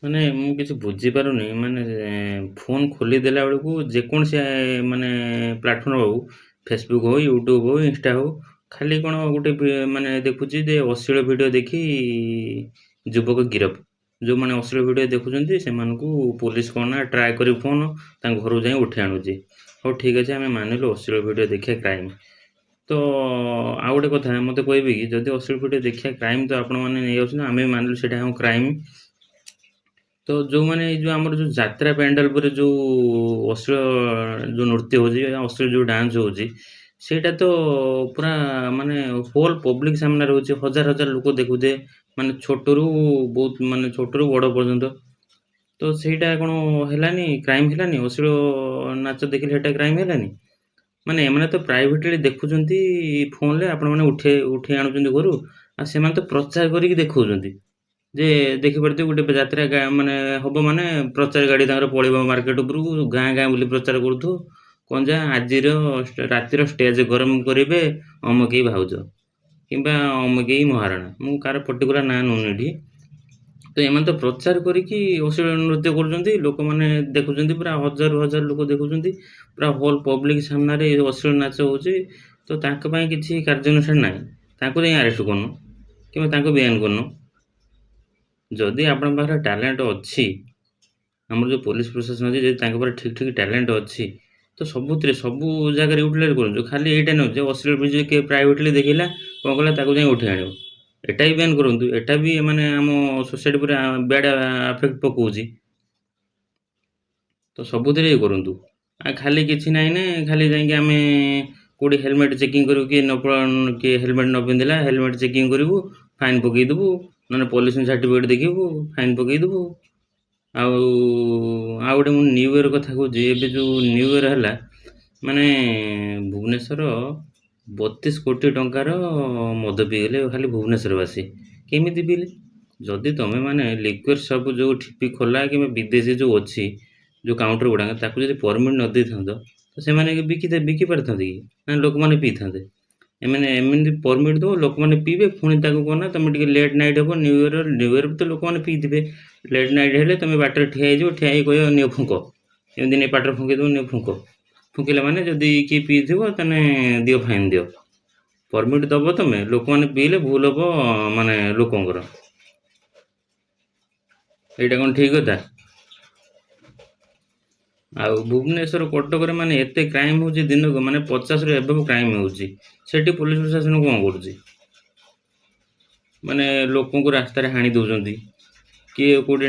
ମାନେ ମୁଁ କିଛି ବୁଝିପାରୁନି ମାନେ ଫୋନ୍ ଖୋଲିଦେଲା ବେଳକୁ ଯେକୌଣସି ମାନେ ପ୍ଲାଟଫର୍ମ ହଉ, ଫେସବୁକ୍ ହଉ, ୟୁଟ୍ୟୁବ୍ ହଉ, ଇନଷ୍ଟା ହଉ, ଖାଲି କ'ଣ ଗୋଟେ ମାନେ ଦେଖୁଛି ଯେ ଅଶ୍ଳୀଳ ଭିଡ଼ିଓ ଦେଖି ଯୁବକ ଗିରଫ। ଯେଉଁମାନେ ଅଶ୍ଳୀଳ ଭିଡ଼ିଓ ଦେଖୁଛନ୍ତି ସେମାନଙ୍କୁ ପୋଲିସ କ'ଣ ନା ଟ୍ରାଏ କରି ଫୋନ୍ ତାଙ୍କ ଘରକୁ ଯାଇ ଉଠେଇ ଆଣୁଛି। ହଉ ଠିକ୍ ଅଛି ଆମେ ମାନିଲୁ ଅଶ୍ଳୀଳ ଭିଡ଼ିଓ ଦେଖିବା କ୍ରାଇମ୍। ତ ଆଉ ଗୋଟେ କଥା ମୋତେ କହିବେ କି ଯଦି ଅଶ୍ଳୀଳ ଭିଡ଼ିଓ ଦେଖିବା କ୍ରାଇମ୍ ତ ଆପଣମାନେ ନେଇଯାଉଛନ୍ତି ଆମେ ବି ମାନିଲୁ ସେଇଟା ଆମ କ୍ରାଇମ୍। ତ ଯେଉଁମାନେ ଏଇ ଯେଉଁ ଆମର ଯେଉଁ ଯାତ୍ରା ପ୍ୟାଣ୍ଡେଲ୍ ଉପରେ ଯେଉଁ ଅଶ୍ଳୀଳ ଯେଉଁ ନୃତ୍ୟ ହେଉଛି, ଅଶ୍ଳୀଳ ଯେଉଁ ଡାନ୍ସ ହେଉଛି, ସେଇଟା ତ ପୁରା ମାନେ ହୋଲ୍ ପବ୍ଲିକ୍ ସାମ୍ନାରେ ହେଉଛି, ହଜାର ହଜାର ଲୋକ ଦେଖୁଥିବେ, ମାନେ ଛୋଟରୁ ବହୁତ ମାନେ ଛୋଟରୁ ବଡ଼ ପର୍ଯ୍ୟନ୍ତ। ତ ସେଇଟା କ'ଣ ହେଲାନି କ୍ରାଇମ୍ ହେଲାନି? ଅଶ୍ଳୀଳ ନାଚ ଦେଖିଲେ ସେଇଟା କ୍ରାଇମ୍ ହେଲାନି? ମାନେ ଏମାନେ ତ ପ୍ରାଇଭେଟଲି ଦେଖୁଛନ୍ତି ଫୋନ୍‌ରେ ଆପଣମାନେ ଉଠେଇ ଆଣୁଛନ୍ତି ଘରୁ, ଆଉ ସେମାନେ ତ ପ୍ରଚାର କରିକି ଦେଖଉଛନ୍ତି। ଯେ ଦେଖିପାରୁଥିବେ ଗୋଟେ ଯାତ୍ରା ମାନେ ହବ ମାନେ ପ୍ରଚାର ଗାଡ଼ି ତାଙ୍କର ପଳେଇବ ମାର୍କେଟ ଉପରକୁ, ଗାଁ ଗାଁ ବୁଲି ପ୍ରଚାର କରୁଥିବ। କ'ଣ ଯେ ଆଜିର ରାତିର ଷ୍ଟେଜ୍ ଗରମ କରିବେ ଅମକେଇ ଭାଉଜ କିମ୍ବା ଅମକେଇ ମହାରାଣା। ମୁଁ କାହାର ପର୍ଟିକୁଲାର ନାଁ ନଉନି ଏଠି। ତ ଏମାନେ ତ ପ୍ରଚାର କରିକି ଅଶ୍ଳୀଳ ନୃତ୍ୟ କରୁଛନ୍ତି, ଲୋକମାନେ ଦେଖୁଛନ୍ତି, ପୁରା ହଜାରରୁ ହଜାର ଲୋକ ଦେଖୁଛନ୍ତି। ପୁରା ହୋଲ୍ ପବ୍ଲିକ୍ ସାମ୍ନାରେ ଏ ଅଶ୍ଳୀଳ ନାଚ ହେଉଛି। ତ ତାଙ୍କ ପାଇଁ କିଛି କାର୍ଯ୍ୟାନୁଷ୍ଠାନ ନାହିଁ। ତାଙ୍କୁ ଯାଇ ଆରେଷ୍ଟ କରୁନ କିମ୍ବା ତାଙ୍କୁ ବେନ୍ କରୁନ। ଯଦି ଆପଣଙ୍କ ପାଖରେ ଟ୍ୟାଲେଣ୍ଟ ଅଛି, ଆମର ଯେଉଁ ପୋଲିସ ପ୍ରଶାସନ ଅଛି, ଯଦି ତାଙ୍କ ପାଖରେ ଠିକ୍ ଟ୍ୟାଲେଣ୍ଟ ଅଛି, ତ ସବୁଥିରେ ସବୁ ଜାଗାରେ ୟୁଟିଲାଇଜ୍ କରନ୍ତୁ। ଖାଲି ଏଇଟା ନୁହେଁ ଯେ ଅଶ୍ଳୀଳ ଭିଡ଼ିଓ କିଏ ପ୍ରାଇଭେଟଲି ଦେଖିଲା କ'ଣ କଲା ତାକୁ ଯାଇ ଉଠେଇ ଆଣିବ। ଏଟା ବି ବ୍ୟାନ୍ କରନ୍ତୁ। ଏଟା ବି ମାନେ ଆମ ସୋସାଇଟି ଉପରେ ବ୍ୟାଡ୍ ଆଫେକ୍ଟ ପକଉଛି। ତ ସବୁଥିରେ ଇଏ କରନ୍ତୁ। ଖାଲି କିଛି ନାହିଁ ନା ଖାଲି ଯାଇକି ଆମେ କୋଉଠି ହେଲମେଟ୍ ଚେକିଂ କରିବୁ, କିଏ ହେଲମେଟ୍ ନ ପିନ୍ଧିଲା ହେଲମେଟ୍ ଚେକିଂ କରିବୁ, ଫାଇନ୍ ପକେଇଦବୁ, ନହେଲେ ପଲ୍ୟୁସନ୍ ସାର୍ଟିଫିକେଟ୍ ଦେଖିବୁ, ଫାଇନ୍ ପକେଇଦବୁ। ଆଉ ଆଉ ଗୋଟେ ମୁଁ ନ୍ୟୁ ଇୟର୍ କଥା କହୁଛି। ଏବେ ଯେଉଁ ନ୍ୟୁ ଇୟର୍ ହେଲା, ମାନେ ଭୁବନେଶ୍ୱର 32 କୋଟି ଟଙ୍କାର ମଦ ପିଇଗଲେ ଖାଲି ଭୁବନେଶ୍ୱରବାସୀ। କେମିତି ପିଇଲେ? ଯଦି ତମେମାନେ ଲିକ୍ୱର ସପ୍ ଯେଉଁ ଠିପି ଖୋଲା କିମ୍ବା ବିଦେଶୀ ଯେଉଁ ଅଛି, ଯେଉଁ କାଉଣ୍ଟର ଗୁଡ଼ାକ, ତାକୁ ଯଦି ପରମିଟ୍ ନ ଦେଇଥାନ୍ତ ତ ସେମାନେ ବିକି ପାରିଥାନ୍ତେ କି? ନା ଲୋକମାନେ ପିଇଥାନ୍ତେ? ଏମାନେ ଏମିତି ପରମିଟ୍ ଦେବ, ଲୋକମାନେ ପିଇବେ, ପୁଣି ତାକୁ କ'ଣ ନା ତମେ ଟିକେ ଲେଟ୍ ନାଇଟ୍ ହେବ ନ୍ୟୁ ଇୟର୍ ତ ଲୋକମାନେ ପିଇଥିବେ। ଲେଟ୍ ନାଇଟ୍ ହେଲେ ତମେ ବାଟରେ ଠିଆ ହେଇଯିବ, ଠିଆ ହେଇ କହିବ ନିଅ ଫୁଙ୍କ, ଏମିତି ନେଇ ପାଟିରେ ଫୁଙ୍କିଦେବ, ନିଅ ଫୁଙ୍କ। ଫୁଙ୍କିଲା ମାନେ ଯଦି କିଏ ପିଇଥିବ ତାହେଲେ ଦିଅ ଫାଇନ୍ ଦିଅ। ପରମିଟ୍ ଦେବ ତମେ, ଲୋକମାନେ ପିଇଲେ ଭୁଲ ହେବ ମାନେ ଲୋକଙ୍କର। ଏଇଟା କ'ଣ ଠିକ୍ କଥା? ଆଉ ଭୁବନେଶ୍ୱର କଟକରେ ମାନେ ଏତେ କ୍ରାଇମ୍ ହେଉଛି ଦିନକୁ ମାନେ 50ରୁ ଏଭବ କ୍ରାଇମ୍ ହେଉଛି। ସେଠି ପୋଲିସ ପ୍ରଶାସନ କ'ଣ କରୁଛି? ମାନେ ଲୋକଙ୍କୁ ରାସ୍ତାରେ ହାଣି ଦେଉଛନ୍ତି, କିଏ କୋଉଠି